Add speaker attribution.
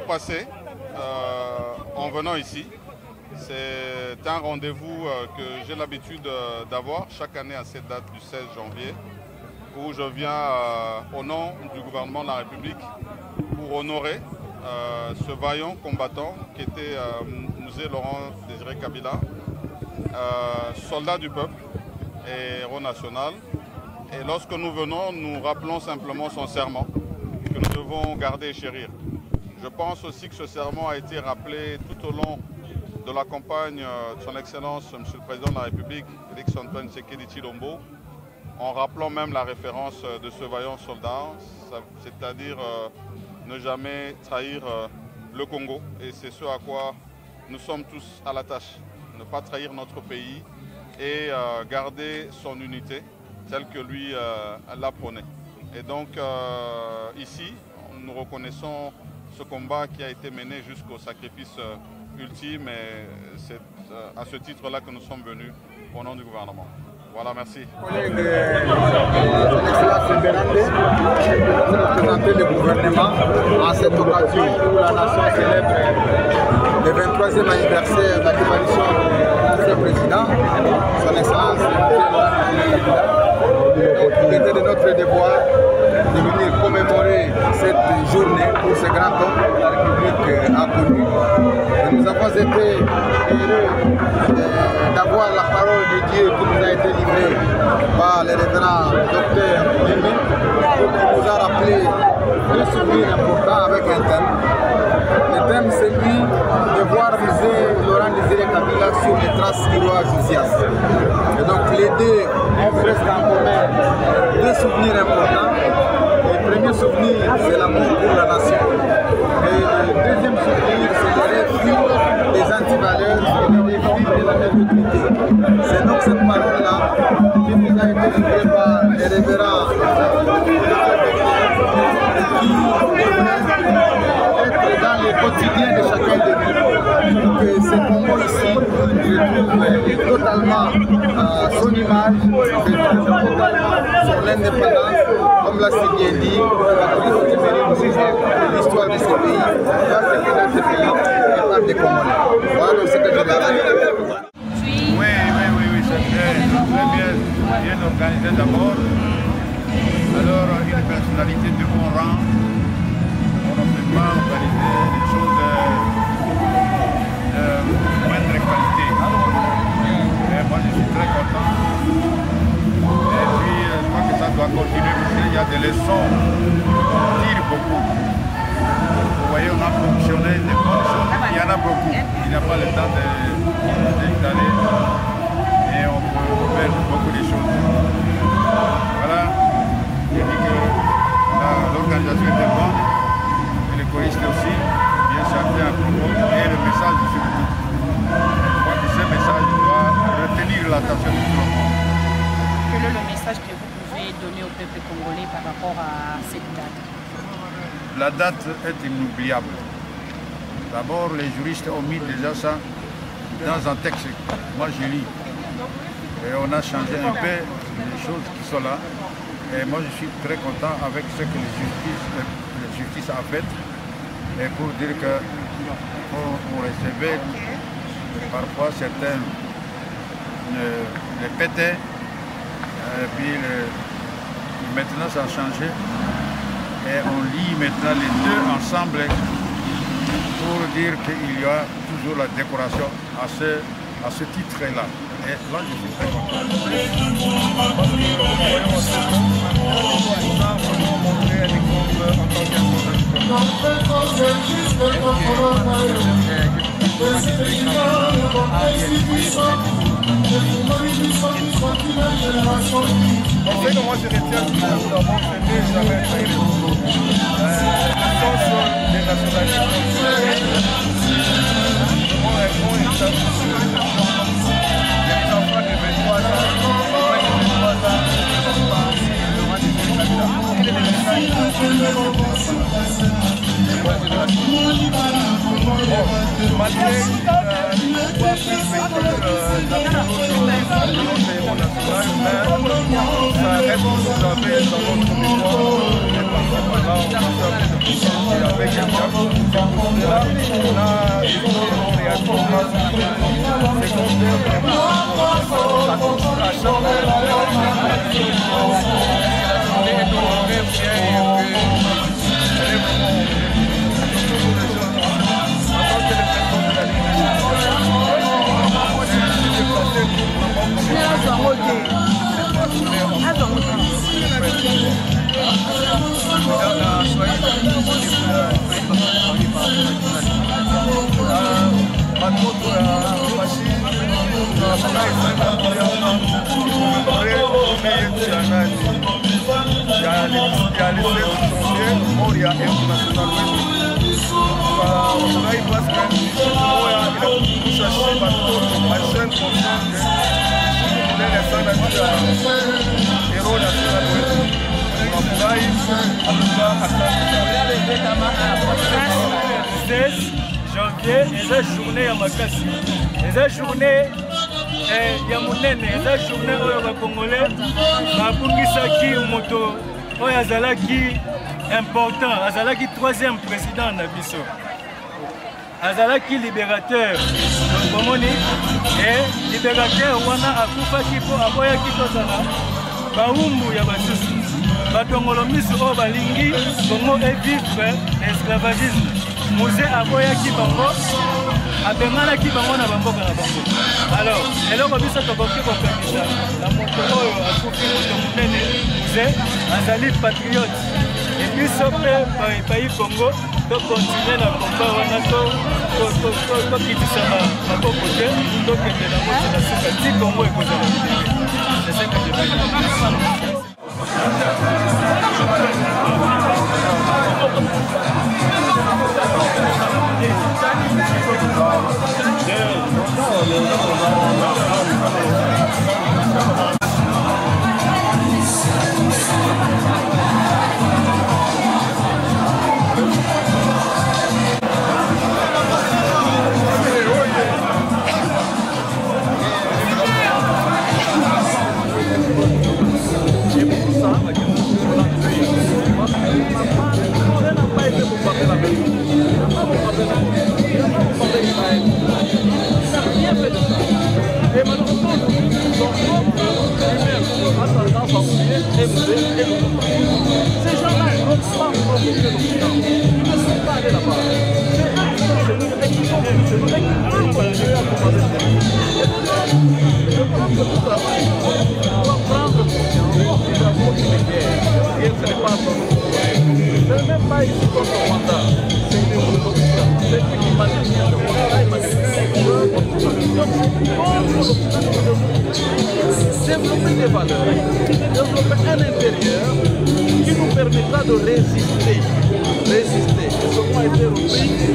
Speaker 1: passé en venant ici. C'est un rendez-vous que j'ai l'habitude d'avoir chaque année à cette date du 16 janvier, où je viens au nom du gouvernement de la République pour honorer ce vaillant combattant qui était Musée Laurent Désiré Kabila, soldat du peuple et héros national. Et lorsque nous venons, nous rappelons simplement son serment que nous devons garder et chérir. Je pense aussi que ce serment a été rappelé tout au long de la campagne de son Excellence, Monsieur le Président de la République, Félix Antoine Tshisekedi Tshilombo, en rappelant même la référence de ce vaillant soldat, c'est-à-dire ne jamais trahir le Congo. Et c'est ce à quoi nous sommes tous à la tâche, ne pas trahir notre pays et garder son unité telle que lui l'a prônée. Et donc ici, nous reconnaissons ce combat qui a été mené jusqu'au sacrifice ultime et c'est à ce titre-là que nous sommes venus au nom du gouvernement. Voilà, merci.
Speaker 2: Collègue représenter le gouvernement en cette occasion où la nation célèbre le 23e anniversaire de la disparition de ce président, son Excellence il était de notre devoir de venir commémorer cette journée pour ce grand homme que la République a connu. Et nous avons été heureux d'avoir la parole de Dieu qui nous a été livrée par le révérend docteur Mimi, qui nous a rappelé un souvenir important avec un thème. Le thème, c'est lui de voir Musée Laurent Désiré Kabila sur les traces du roi Josias. Et donc les deux ont presque en commun deux souvenirs importants. Le premier souvenir, c'est l'amour pour la nation. Et le deuxième souvenir, c'est le refus des antivaleurs et le refus de la médiocrité. C'est donc cette parole-là qui nous a été livrée par les révérends qui être dans le quotidien de chacun de nous. Donc ces combats ici retrouvent totalement son image, retrouvent totalement son indépendance, comme l'a si bien dit, l'histoire de ce pays, parce que dans ce pays, il parle des Congolais. Voilà donc ce que je vais dire.
Speaker 3: Oui, c'est très bien organisé d'abord. Alors, une personnalité de bon rang, on ne peut pas organiser des choses de moindre qualité. Et moi, je suis très content. Et puis, je crois que ça doit continuer parce qu'il y a des leçons qui tirent beaucoup. Vous voyez, on a fonctionné des bonnes choses. Il y en a beaucoup. Il n'y a pas le temps d'installer. Et on peut faire beaucoup de choses. Voilà. Je dis que l'organisation était bonne, et les choristes aussi, bien chanté à propos, et le message surtout. Je crois que ce message doit retenir l'attention de tout le monde.
Speaker 4: Quel est le message que vous pouvez donner au peuple congolais par rapport à cette date?
Speaker 3: La date est inoubliable. D'abord, les juristes ont mis déjà ça dans un texte. Moi, je lis. Et on a changé un peu les choses qui sont là. Et moi, je suis très content avec ce que la justice a fait. Et pour dire que on recevait parfois certains les pétaient. Et puis maintenant, ça a changé. Et on lit maintenant les deux ensemble pour dire qu'il y a toujours la décoration à ce titre-là. Et là, je suis très content.
Speaker 5: On sait que moi je retiens que nous avons fait jamais fait le sens des nationalités. Les enfants de 23 ans, janvier, eza journée ya makasi, eza journée ya monene, eza journée oyo bakongolais babungisaki moto oyo azalaki important, azalaki troisième président na biso, azalaki libérateur bomoni, et libérateur wana akufaki po aboyaki tozala baumbu ya basusu batongolo miso oyo balingi bongo evivre esclavagisme. Mose aboyaki bango, abenganaki bango na bamboka na bango. Alors, eloko biso tokoki kokanisa na moto oyo akufi moto monene mobiliser azali patriote et biso mpe epai Congo tokontinue na komba wana tokitisa maboko te tokende nango na suka ti Congo ekozala
Speaker 6: Ces gens-là ne vont pas provoquer l'Occident. Ils ne sont pas allés là-bas. C'est eux qui sont chez nous et qui sont venus chez nous et qui veulent continuer à commander ce pays. Je pense que tout travail doit prendre conscience que nous avons une guerre. Et ce n'est pas seulement pour nous. Ce n'est même pas ici contre le Rwanda. C'est une révolution. C'est une humanité. Le Rwanda est magnifique. Donc, contre l'Occident, développer des valeurs, développer un intérieur qui nous permettra de résister. Résister. Nous avons été au pays